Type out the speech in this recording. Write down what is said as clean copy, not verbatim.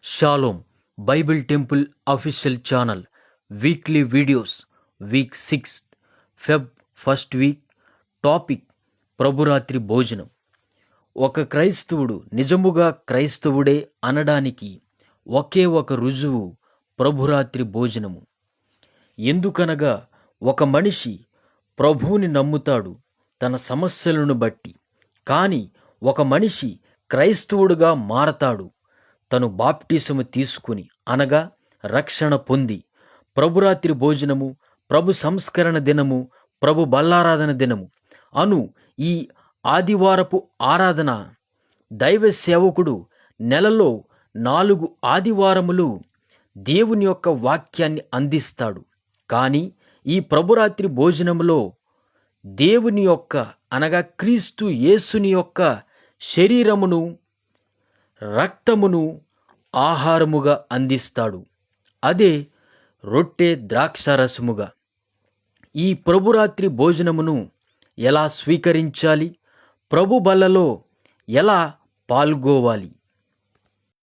Shalom Bible temple official channel weekly videos week 6 Feb first week. Topic ప్రభురాత్రి భోజనం. ఒక క్రైస్తవుడు నిజముగా క్రైస్తవుడే అనడానికి ఒకే ఒక రుజువు ప్రభురాత్రి భోజనము. ఎందుకనగా ఒక మనిషి ప్రభువుని నమ్ముతాడు తన సమస్యలను బట్టి, కానీ ఒక మనిషి క్రైస్తవుడుగా మారతాడు తను బాప్టిసము తీసుకుని, అనగా రక్షణ పొంది. ప్రభురాత్రి భోజనము, ప్రభు సంస్కరణ దినము, ప్రభు బల్లారాధన దినము అను ఈ ఆదివారపు ఆరాధన దైవ సేవకుడు నెలలో 4 ఆదివారములు దేవుని యొక్క వాక్యాన్ని అందిస్తాడు. కానీ ఈ ప్రభురాత్రి భోజనములో దేవుని యొక్క అనగా క్రీస్తు యేసుని యొక్క శరీరమును రక్తమును ఆహారముగా అందిస్తాడు. అదే రొట్టె ద్రాక్షారసముగా. ఈ ప్రభురాత్రి భోజనమును ఎలా స్వీకరించాలి, ప్రభు బల్లలో ఎలా పాల్గొవాలి,